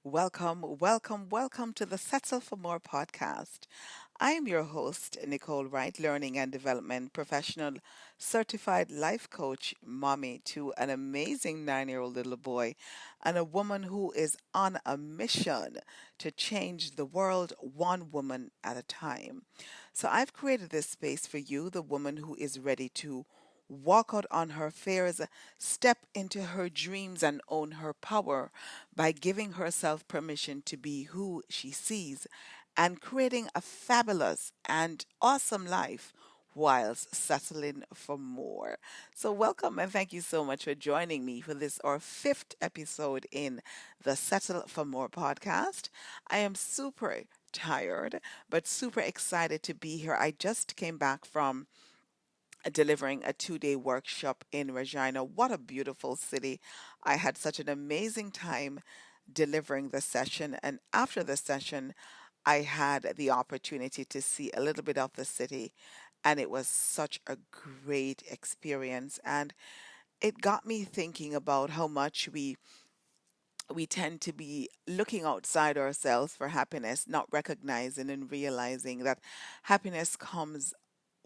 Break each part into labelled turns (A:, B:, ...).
A: Welcome, welcome, welcome to the Settle for More podcast. I am your host, Nicole Wright, learning and development professional, certified life coach, mommy to an amazing 9-year-old little boy, and a woman who is on a mission to change the world one woman at a time. So I've created this space for you, the woman who is ready to walk out on her fears, step into her dreams, and own her power by giving herself permission to be who she sees and creating a fabulous and awesome life whilst settling for more. So, welcome and thank you so much for joining me for this, our fifth episode in the Settle for More podcast. I am super tired, but super excited to be here. I just came back from delivering a 2 day workshop in Regina. What a beautiful city! I had such an amazing time delivering the session, and after the session, I had the opportunity to see a little bit of the city, and it was such a great experience. And it got me thinking about how much we tend to be looking outside ourselves for happiness, not recognizing and realizing that happiness comes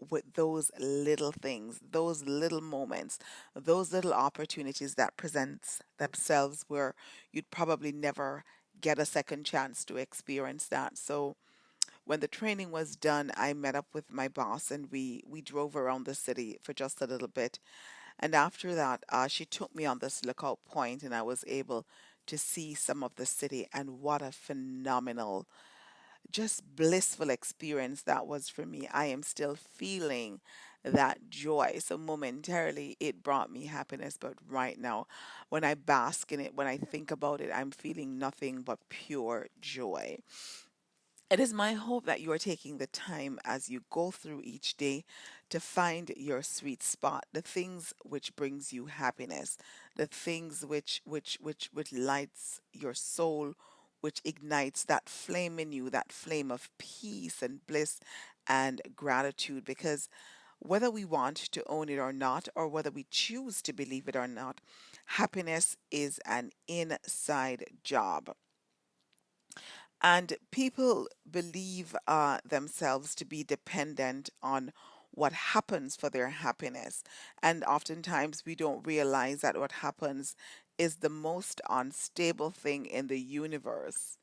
A: with those little things, those little moments, those little opportunities that presents themselves where you'd probably never get a second chance to experience that. So when the training was done, I met up with my boss and we drove around the city for just a little bit. And after that, she took me on this lookout point, and I was able to see some of the city. And what a phenomenal, just blissful experience that was for me. I am still feeling that joy. So momentarily, it brought me happiness. But right now, when I bask in it, when I think about it, I'm feeling nothing but pure joy. It is my hope that you are taking the time as you go through each day to find your sweet spot, the things which brings you happiness, the things which lights your soul, which ignites that flame in you, that flame of peace and bliss and gratitude. Because whether we want to own it or not, or whether we choose to believe it or not, happiness is an inside job. And people believe themselves to be dependent on what happens for their happiness. And oftentimes we don't realize that what happens is the most unstable thing in the universe,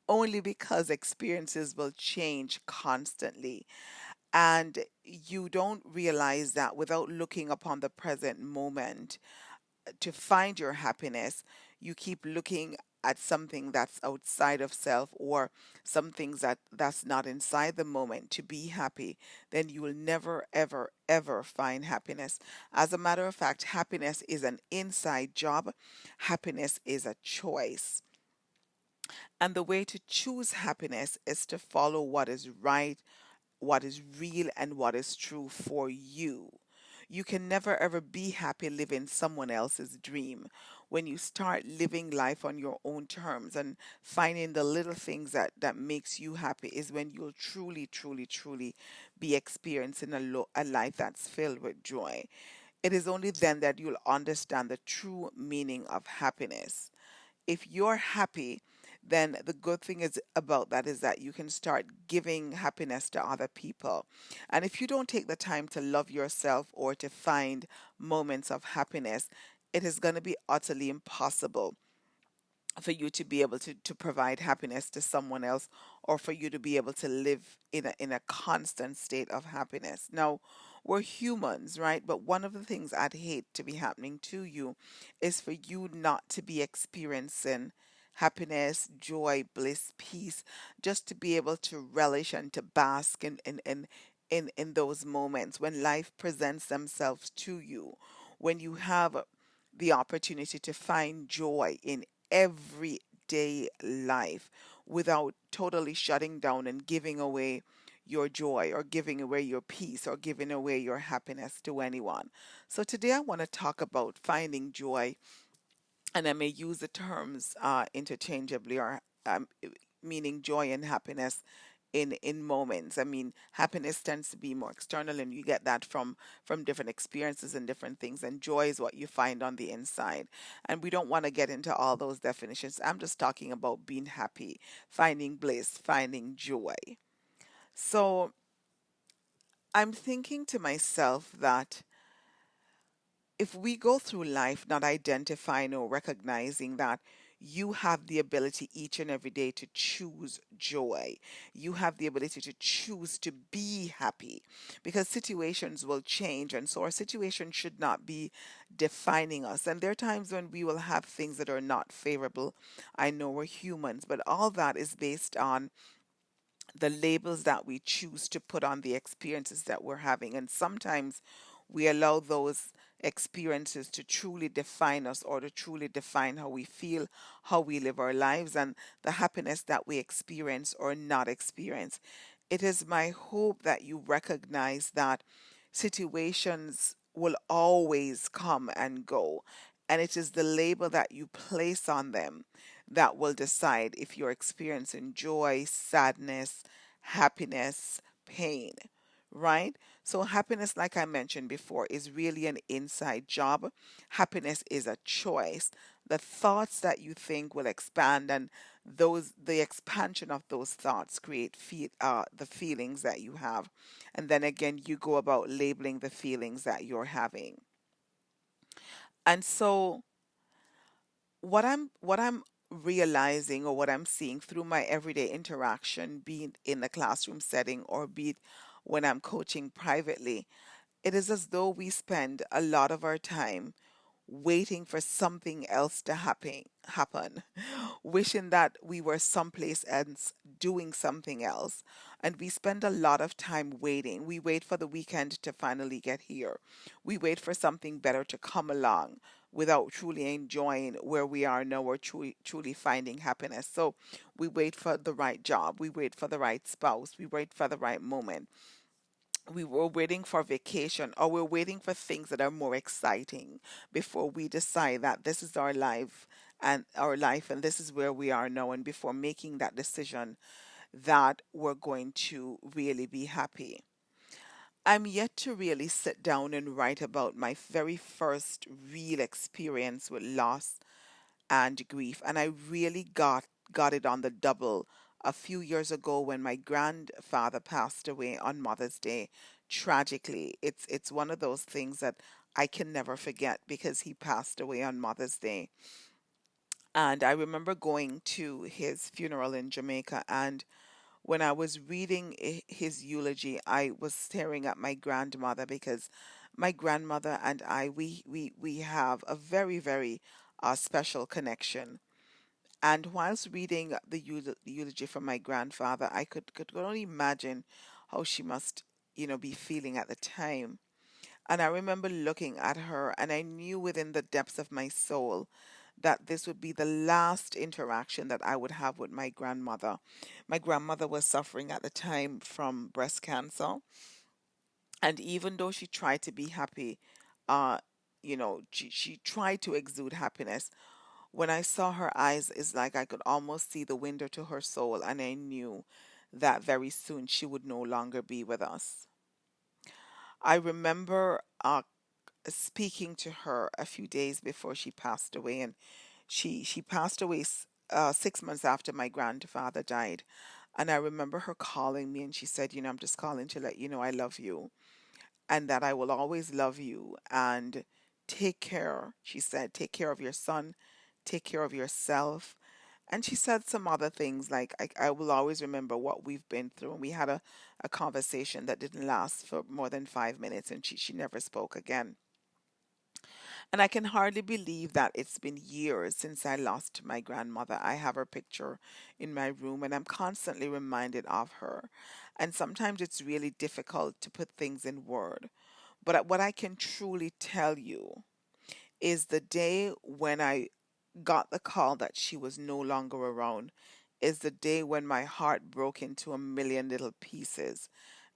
A: only because experiences will change constantly. And you don't realize that without looking upon the present moment to find your happiness, you keep looking at something that's outside of self, or some things that's not inside the moment to be happy, then you will never ever ever find happiness. As a matter of fact, happiness is an inside job. Happiness is a choice. And the way to choose happiness is to follow what is right, what is real, and what is true for you. You can never ever be happy living someone else's dream. When you start living life on your own terms and finding the little things that makes you happy is when you'll truly, truly, truly be experiencing a life that's filled with joy. It is only then that you'll understand the true meaning of happiness. If you're happy, then the good thing is about that is that you can start giving happiness to other people. And if you don't take the time to love yourself or to find moments of happiness, it is going to be utterly impossible for you to be able to provide happiness to someone else, or for you to be able to live in a constant state of happiness. Now, we're humans, right? But one of the things I'd hate to be happening to you is for you not to be experiencing happiness, joy, bliss, peace, just to be able to relish and to bask in those moments when life presents themselves to you, when you have the opportunity to find joy in everyday life without totally shutting down and giving away your joy, or giving away your peace, or giving away your happiness to anyone. So today I want to talk about finding joy, and I may use the terms interchangeably, or meaning joy and happiness in moments. I mean, happiness tends to be more external, and you get that from different experiences and different things. And joy is what you find on the inside. And we don't want to get into all those definitions. I'm just talking about being happy, finding bliss, finding joy. So I'm thinking to myself that if we go through life not identifying or recognizing that you have the ability each and every day to choose joy, you have the ability to choose to be happy, because situations will change, and so our situation should not be defining us. And there are times when we will have things that are not favorable. I know we're humans, but all that is based on the labels that we choose to put on the experiences that we're having. And sometimes we allow those experiences to truly define us, or to truly define how we feel, how we live our lives, and the happiness that we experience or not experience. It is my hope that you recognize that situations will always come and go, and it is the label that you place on them that will decide if you're experiencing joy, sadness, happiness, pain, right? So, happiness, like I mentioned before, is really an inside job. Happiness is a choice. The thoughts that you think will expand, and the expansion of those thoughts create the feelings that you have. And then again, you go about labeling the feelings that you're having. And so, what I'm realizing, or what I'm seeing through my everyday interaction, be it in the classroom setting or be it when I'm coaching privately, it is as though we spend a lot of our time waiting for something else to happen, wishing that we were someplace else doing something else. And we spend a lot of time waiting. We wait for the weekend to finally get here. We wait for something better to come along without truly enjoying where we are now, or truly finding happiness. So we wait for the right job, we wait for the right spouse, we wait for the right moment, we were waiting for vacation, or we're waiting for things that are more exciting before we decide that this is our life, and this is where we are now, and before making that decision that we're going to really be happy. I'm yet to really sit down and write about my very first real experience with loss and grief, and I really got it on the double a few years ago when my grandfather passed away on Mother's Day. Tragically, it's one of those things that I can never forget, because he passed away on Mother's Day. And I remember going to his funeral in Jamaica, and when I was reading his eulogy, I was staring at my grandmother, because my grandmother and we have a very, very special connection. And whilst reading the eulogy from my grandfather, I could only imagine how she must, be feeling at the time. And I remember looking at her, and I knew within the depths of my soul that this would be the last interaction that I would have with my grandmother. My grandmother was suffering at the time from breast cancer, and even though she tried to be happy, uh, she tried to exude happiness. When I saw her eyes, it's like I could almost see the window to her soul, and I knew that very soon she would no longer be with us. I remember speaking to her a few days before she passed away, and she passed away 6 months after my grandfather died. And I remember her calling me, and she said, I'm just calling to let you know I love you, and that I will always love you, and take care. She said, take care of your son, take care of yourself. And she said some other things like, I will always remember what we've been through. And we had a conversation that didn't last for more than 5 minutes, and she never spoke again. And I can hardly believe that it's been years since I lost my grandmother. I have her picture in my room, and I'm constantly reminded of her. And sometimes it's really difficult to put things in word. But what I can truly tell you is the day when I got the call that she was no longer around is the day when my heart broke into a million little pieces,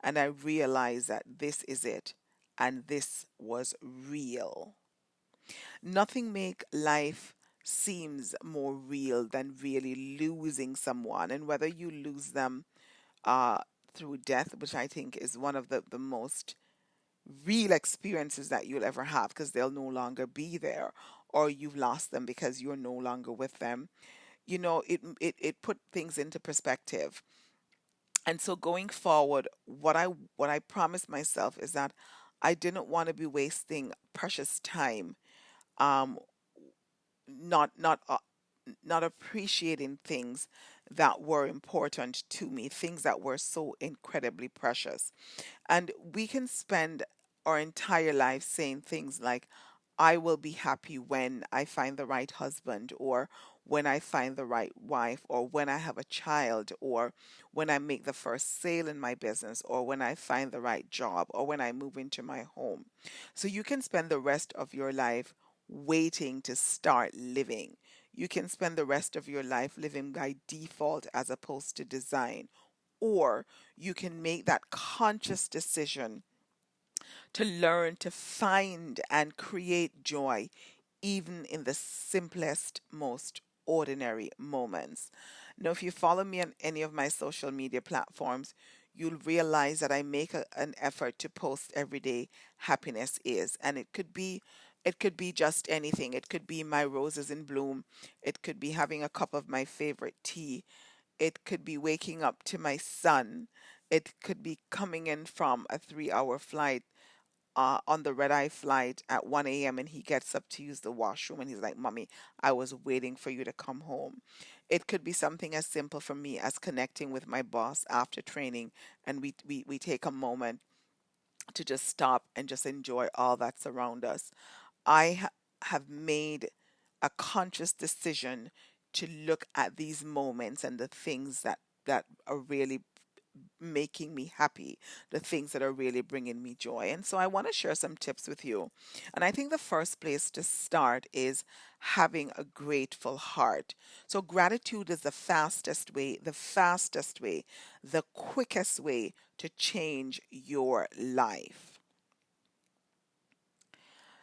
A: and I realized that this is it, and this was real. Nothing make life seems more real than really losing someone, and whether you lose them uh, through death, which I think is one of the most real experiences that you'll ever have, because they'll no longer be there, or you've lost them because you're no longer with them. It put things into perspective. And so going forward, what I promised myself is that I didn't want to be wasting precious time, um not not not appreciating things that were important to me, things that were so incredibly precious. And we can spend our entire life saying things like, I will be happy when I find the right husband, or when I find the right wife, or when I have a child, or when I make the first sale in my business, or when I find the right job, or when I move into my home. So you can spend the rest of your life waiting to start living. You can spend the rest of your life living by default as opposed to design. Or you can make that conscious decision to learn to find and create joy even in the simplest, most ordinary moments. Now, if you follow me on any of my social media platforms, you'll realize that I make an effort to post every day happiness is. And it could be just anything. It could be my roses in bloom. It could be having a cup of my favorite tea. It could be waking up to my son. It could be coming in from a 3 hour flight, on the red eye flight at 1 a.m. and he gets up to use the washroom and he's like, Mommy, I was waiting for you to come home. It could be something as simple for me as connecting with my boss after training, and we take a moment to just stop and just enjoy all that's around us. I have made a conscious decision to look at these moments and the things that are really making me happy, the things that are really bringing me joy. And so I want to share some tips with you. And I think the first place to start is having a grateful heart. So gratitude is the fastest way, the quickest way to change your life.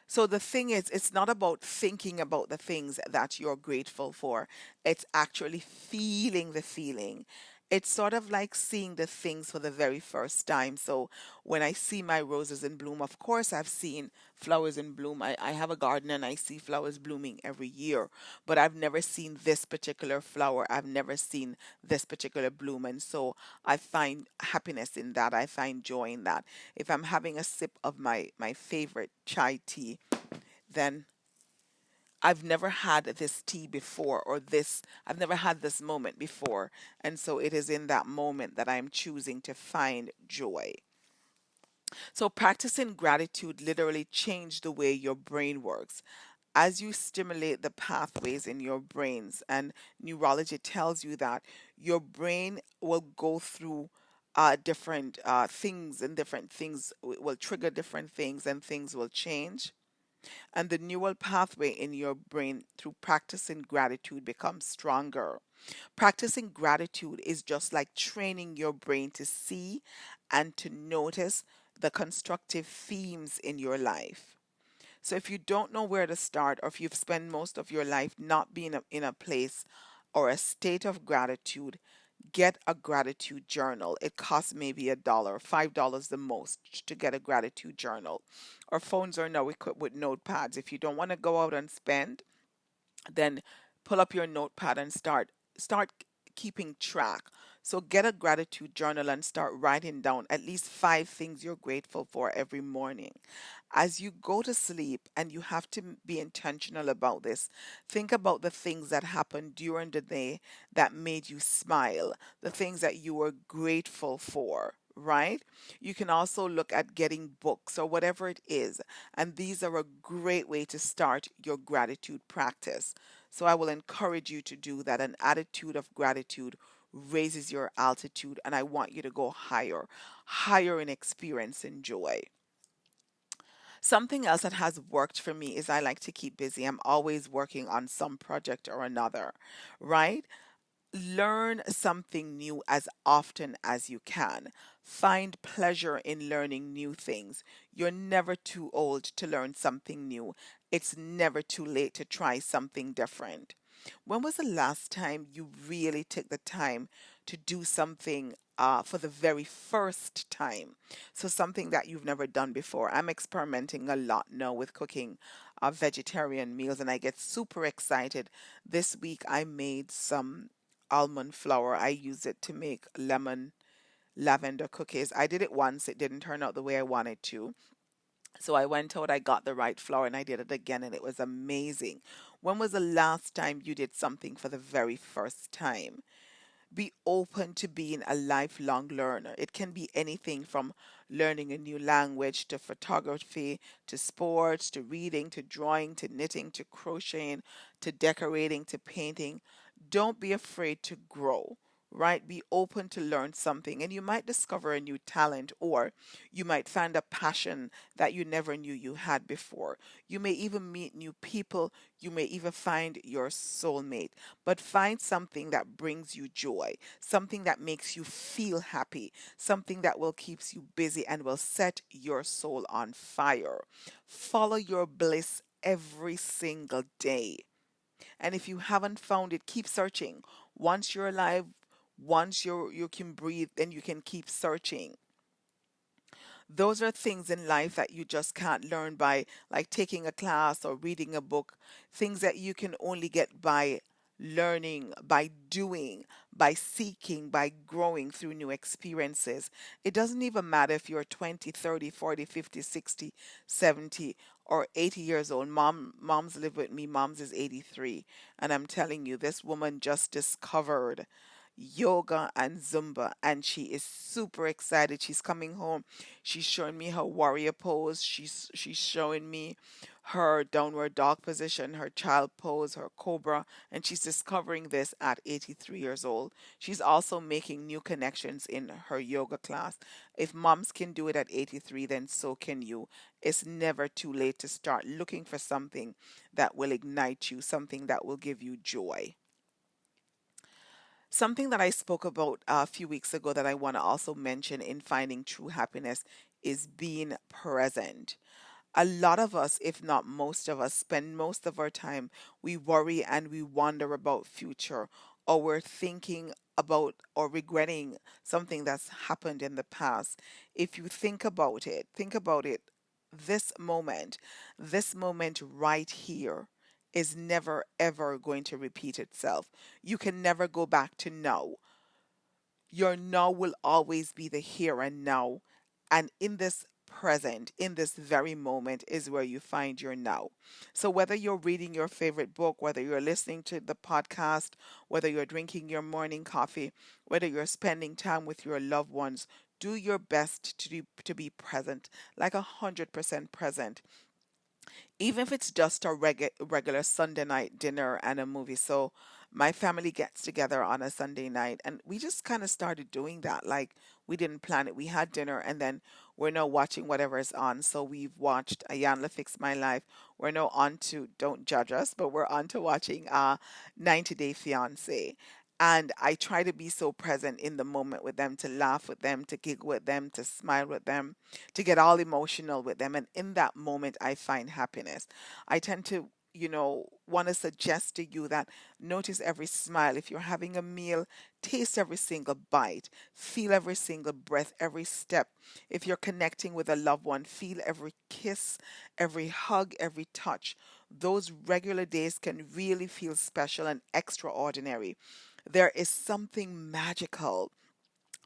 A: So the thing is, it's not about thinking about the things that you're grateful for. It's actually feeling the feeling. It's sort of like seeing the things for the very first time. So when I see my roses in bloom, of course I've seen flowers in bloom. I have a garden and I see flowers blooming every year, but I've never seen this particular flower. I've never seen this particular bloom. And so I find happiness in that. I find joy in that. If I'm having a sip of my favorite chai tea, then I've never had this tea before, or I've never had this moment before. And so it is in that moment that I'm choosing to find joy. So practicing gratitude literally changed the way your brain works. As you stimulate the pathways in your brains, and neurology tells you that your brain will go through different things, and different things will trigger different things, and things will change, and the neural pathway in your brain through practicing gratitude becomes stronger. Practicing gratitude is just like training your brain to see and to notice the constructive themes in your life. So if you don't know where to start, or if you've spent most of your life not being in a place or a state of gratitude, get a gratitude journal. It costs maybe $1, $5 the most to get a gratitude journal. Our phones are now equipped with notepads. If you don't want to go out and spend, then pull up your notepad and start keeping track. So get a gratitude journal and start writing down at least 5 things you're grateful for every morning. As you go to sleep, and you have to be intentional about this, think about the things that happened during the day that made you smile, the things that you were grateful for. Right? You can also look at getting books or whatever it is. And these are a great way to start your gratitude practice. So I will encourage you to do that. An attitude of gratitude raises your altitude, and I want you to go higher, higher in experience and joy. Something else that has worked for me is I like to keep busy. I'm always working on some project or another, right? Learn something new as often as you can. Find pleasure in learning new things. You're never too old to learn something new. It's never too late to try something different. When was the last time you really took the time to do something for the very first time? So, something that you've never done before. I'm experimenting a lot now with cooking vegetarian meals, and I get super excited. This week, I made some almond flour. I used it to make lemon lavender cookies. I did it once, it didn't turn out the way I wanted to. So I went out, I got the right flour, and I did it again, and it was amazing. When was the last time you did something for the very first time? Be open to being a lifelong learner. It can be anything from learning a new language to photography to sports to reading to drawing to knitting to crocheting to decorating to painting. Don't be afraid to grow. Right? Be open to learn something, and you might discover a new talent, or you might find a passion that you never knew you had before. You may even meet new people. You may even find your soulmate. But find something that brings you joy, something that makes you feel happy, something that will keep you busy and will set your soul on fire. Follow your bliss every single day. And if you haven't found it, keep searching. Once you're alive, once you can breathe, then you can keep searching. Those are things in life that you just can't learn by like taking a class or reading a book, things that you can only get by learning, by doing, by seeking, by growing through new experiences. It doesn't even matter if you're 20, 30, 40, 50, 60, 70, or 80 years old. Moms live with me. Mom's is 83. And I'm telling you, this woman just discovered yoga and Zumba, and she is super excited. She's coming home. She's showing me her warrior pose. She's showing me her downward dog position, her child pose, her cobra, and she's discovering this at 83 years old. She's also making new connections in her yoga class. If moms can do it at 83, then so can you. It's never too late to start looking for something that will ignite you, something that will give you joy. Something that I spoke about a few weeks ago that I want to also mention in finding true happiness is being present. A lot of us, if not most of us, spend most of our time we worry and we wonder about future, or we're thinking about or regretting something that's happened in the past. If you think about it, this this moment right here is never ever going to repeat itself. You can never go back to now. Your now will always be the here and now. And in this present, in this very moment, is where you find your now. So, whether you're reading your favorite book, whether you're listening to the podcast, whether you're drinking your morning coffee, whether you're spending time with your loved ones, do your best to be present, like 100% present, even if it's just a regular Sunday night dinner and a movie. So my family gets together on a Sunday night, and we just kind of started doing that. Like we didn't plan it. We had dinner, and then we're now watching whatever is on. So we've watched Ayanla Fix My Life. We're now on to, don't judge us, but we're on to watching 90 Day Fiance. And I try to be so present in the moment with them, to laugh with them, to giggle with them, to smile with them, to get all emotional with them. And in that moment, I find happiness. I tend to, want to suggest to you that notice every smile. If you're having a meal, taste every single bite, feel every single breath, every step. If you're connecting with a loved one, feel every kiss, every hug, every touch. Those regular days can really feel special and extraordinary. There is something magical,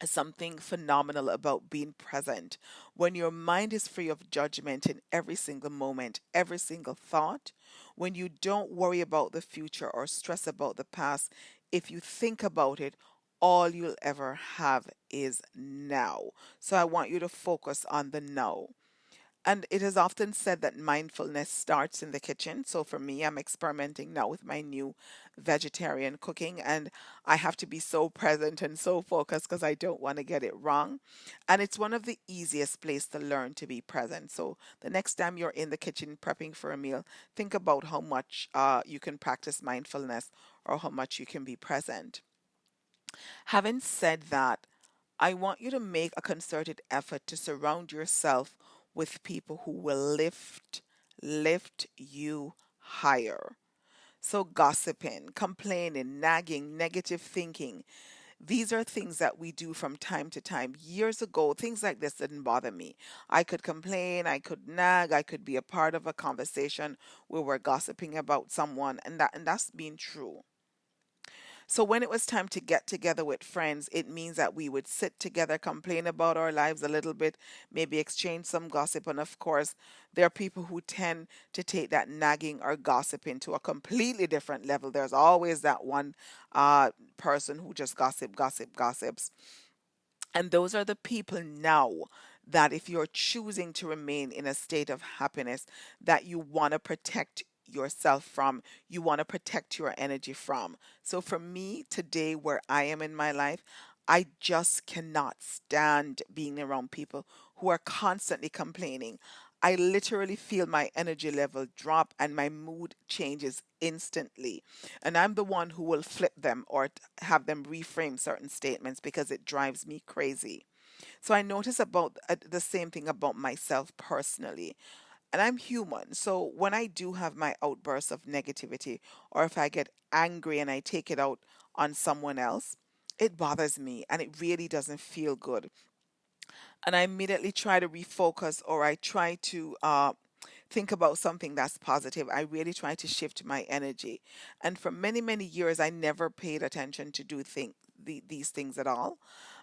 A: something phenomenal about being present. When your mind is free of judgment in every single moment, every single thought, when you don't worry about the future or stress about the past, if you think about it, all you'll ever have is now. So I want you to focus on the now. And it is often said that mindfulness starts in the kitchen. So for me, I'm experimenting now with my new vegetarian cooking, and I have to be so present and so focused because I don't want to get it wrong. And it's one of the easiest places to learn to be present. So the next time you're in the kitchen prepping for a meal, think about how much you can practice mindfulness or how much you can be present. Having said that, I want you to make a concerted effort to surround yourself with people who will lift you higher. So, gossiping, complaining, nagging, negative thinking, these are things that we do from time to time. Years ago, things like this didn't bother me. I could complain, I could nag, I could be a part of a conversation where we're gossiping about someone, and that's being true. So when it was time to get together with friends, it means that we would sit together, complain about our lives a little bit, maybe exchange some gossip. And of course, there are people who tend to take that nagging or gossiping to a completely different level. There's always that one person who just gossips. And those are the people now that if you're choosing to remain in a state of happiness that you want to protect yourself from, you want to protect your energy from. So for me today, where I am in my life, I just cannot stand being around people who are constantly complaining. I literally feel my energy level drop and my mood changes instantly. And I'm the one who will flip them or have them reframe certain statements because it drives me crazy. So I notice about the same thing about myself personally. And I'm human. So when I do have my outbursts of negativity, or if I get angry and I take it out on someone else, it bothers me and it really doesn't feel good. And I immediately try to refocus, or I try to think about something that's positive. I really try to shift my energy. And for many, many years, I never paid attention to these things at all.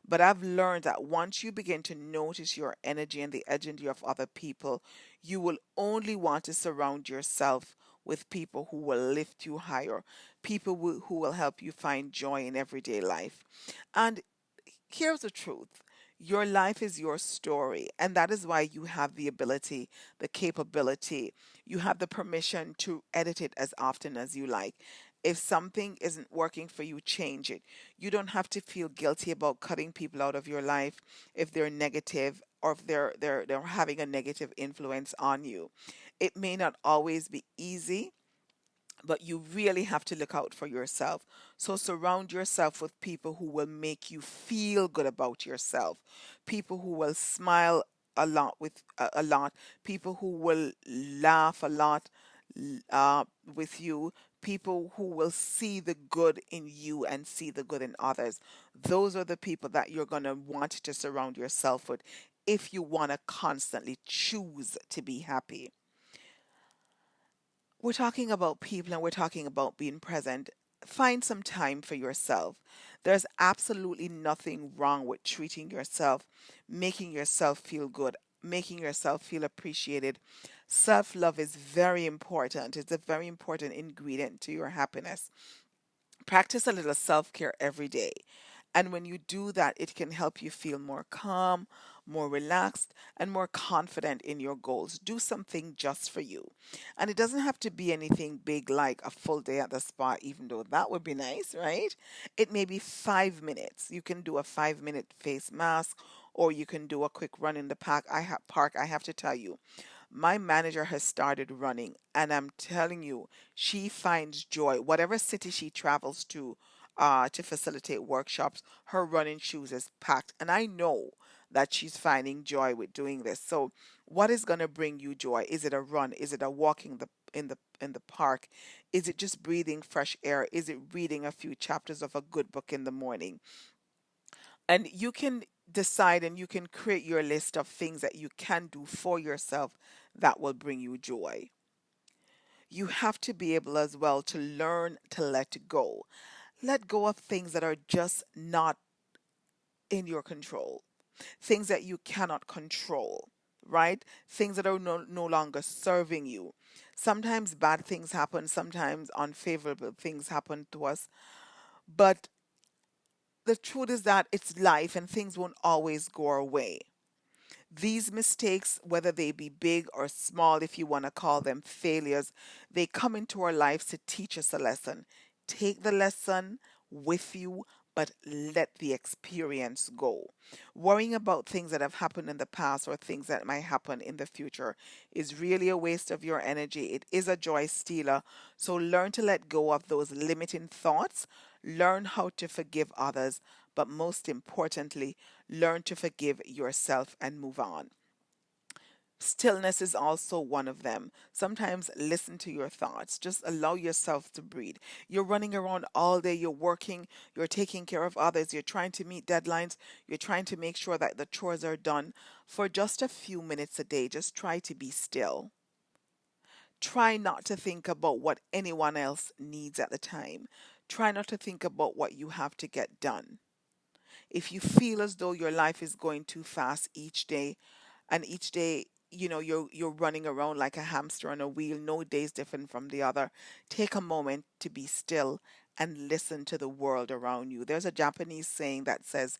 A: But I've learned that once you begin to notice your energy and the energy of other people, you will only want to surround yourself with people who will lift you higher, people who will help you find joy in everyday life. And here's the truth: your life is your story, and that is why you have the ability, the capability, you have the permission to edit it as often as you like. If something isn't working for you, change it. You don't have to feel guilty about cutting people out of your life if they're negative or if they're having a negative influence on you. It may not always be easy, but you really have to look out for yourself. So surround yourself with people who will make you feel good about yourself, people who will smile a lot, people who will laugh a lot with you, people who will see the good in you and see the good in others. Those are the people that you're going to want to surround yourself with if you want to constantly choose to be happy. We're talking about people and we're talking about being present. Find some time for yourself. There's absolutely nothing wrong with treating yourself, making yourself feel good, making yourself feel appreciated. Self love is very important. It's a very important ingredient to your happiness. Practice a little self care every day. And when you do that, it can help you feel more calm, more relaxed, and more confident in your goals. Do something just for you. And it doesn't have to be anything big like a full day at the spa, even though that would be nice, right? It may be 5 minutes. You can do a 5 minute face mask, or you can do a quick run in the park. I have to tell you, my manager has started running, and I'm telling you, she finds joy. Whatever city she travels to facilitate workshops, her running shoes is packed. And I know that she's finding joy with doing this. So, what is going to bring you joy? Is it a run? Is it a walk in the park? Is it just breathing fresh air? Is it reading a few chapters of a good book in the morning? And you can decide and you can create your list of things that you can do for yourself that will bring you joy. You have to be able as well to learn to let go. Let go of things that are just not in your control, things that you cannot control, right? Things that are no longer serving you. Sometimes bad things happen, sometimes unfavorable things happen to us, but the truth is that it's life and things won't always go our way. These mistakes, whether they be big or small, if you want to call them failures, they come into our lives to teach us a lesson. Take the lesson with you, but let the experience go. Worrying about things that have happened in the past or things that might happen in the future is really a waste of your energy. It is a joy stealer. So learn to let go of those limiting thoughts. Learn how to forgive others, but most importantly, learn to forgive yourself and move on. Stillness is also one of them. Sometimes listen to your thoughts. Just allow yourself to breathe. You're running around all day, you're working, you're taking care of others, you're trying to meet deadlines, you're trying to make sure that the chores are done. For just a few minutes a day, just try to be still. Try not to think about what anyone else needs at the time. Try not to think about what you have to get done. If you feel as though your life is going too fast each day, and each day, you're running around like a hamster on a wheel, no day is different from the other, take a moment to be still and listen to the world around you. There's a Japanese saying that says,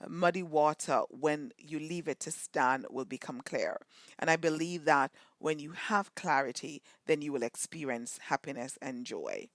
A: muddy water, when you leave it to stand, will become clear. And I believe that when you have clarity, then you will experience happiness and joy.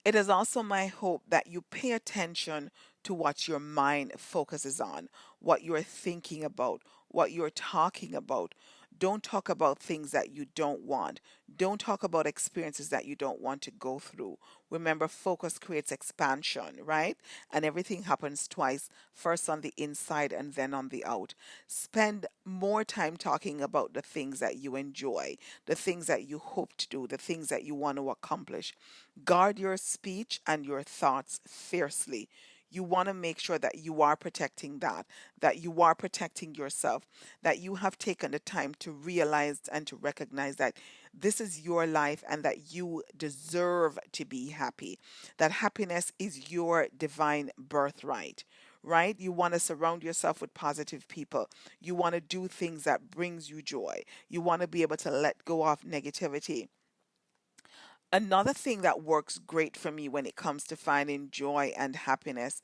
A: It is also my hope that you pay attention to what your mind focuses on, what you're thinking about, what you're talking about. Don't talk about things that you don't want. Don't talk about experiences that you don't want to go through. Remember, focus creates expansion, right? And everything happens twice, first on the inside and then on the out. Spend more time talking about the things that you enjoy, the things that you hope to do, the things that you want to accomplish. Guard your speech and your thoughts fiercely. You want to make sure that you are protecting that you are protecting yourself, that you have taken the time to realize and to recognize that this is your life and that you deserve to be happy, that happiness is your divine birthright. Right? You want to surround yourself with positive people. You want to do things that brings you joy. You want to be able to let go of negativity. Another thing that works great for me when it comes to finding joy and happiness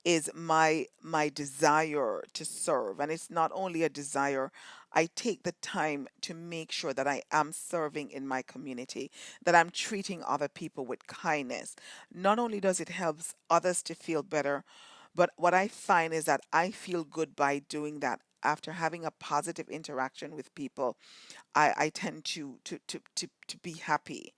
A: is my desire to serve. And it's not only a desire, I take the time to make sure that I am serving in my community, that I'm treating other people with kindness. Not only does it help others to feel better, but what I find is that I feel good by doing that. After having a positive interaction with people, I tend to be happy.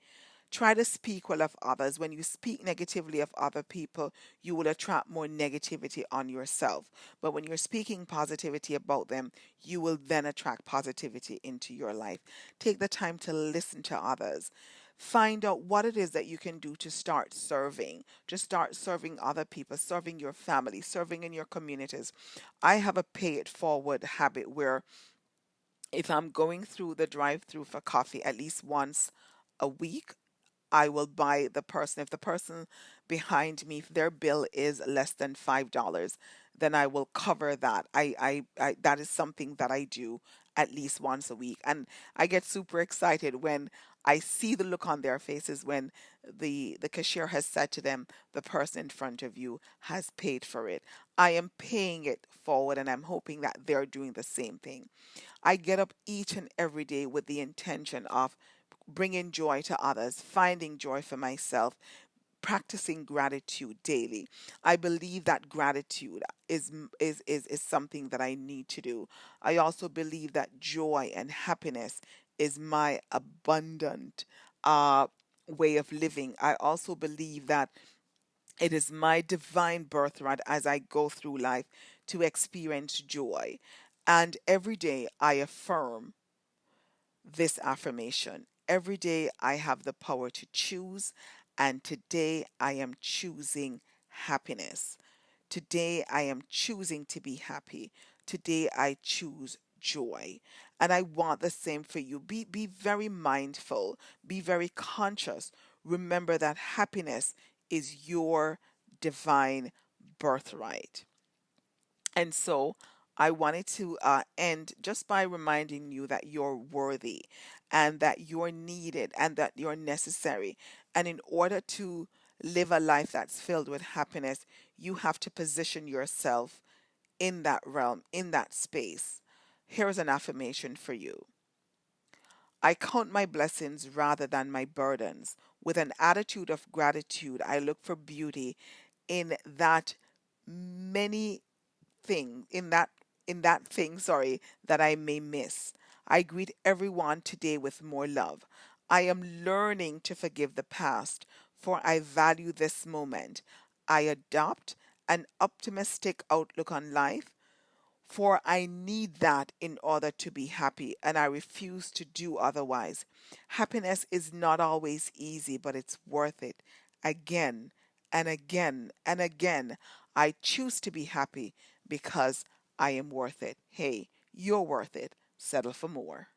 A: Try to speak well of others. When you speak negatively of other people, you will attract more negativity on yourself. But when you're speaking positivity about them, you will then attract positivity into your life. Take the time to listen to others. Find out what it is that you can do to start serving. Just start serving other people, serving your family, serving in your communities. I have a pay it forward habit where if I'm going through the drive through for coffee at least once a week, I will buy the person. If the person behind me, if their bill is less than $5, then I will cover that. I that is something that I do at least once a week. And I get super excited when I see the look on their faces when the cashier has said to them, the person in front of you has paid for it. I am paying it forward and I'm hoping that they're doing the same thing. I get up each and every day with the intention of bringing joy to others, finding joy for myself, practicing gratitude daily. I believe that gratitude is something that I need to do. I also believe that joy and happiness is my abundant uh, way of living. I also believe that it is my divine birthright as I go through life to experience joy. And every day I affirm this affirmation. Every day I have the power to choose, and today I am choosing happiness. Today I am choosing to be happy. Today I choose joy. And I want the same for you. Be very mindful, be very conscious. Remember that happiness is your divine birthright. And so I wanted to end just by reminding you that you're worthy and that you're needed and that you're necessary. And in order to live a life that's filled with happiness, you have to position yourself in that realm, in that space. Here's an affirmation for you. I count my blessings rather than my burdens. With an attitude of gratitude, I look for beauty in that many thing in that thing, sorry, that I may miss. I greet everyone today with more love. I am learning to forgive the past, for I value this moment. I adopt an optimistic outlook on life, For I need that in order to be happy, and I refuse to do otherwise. Happiness is not always easy, but it's worth it. Again and again and again, I choose to be happy because I am worth it. Hey, you're worth it. Settle for more.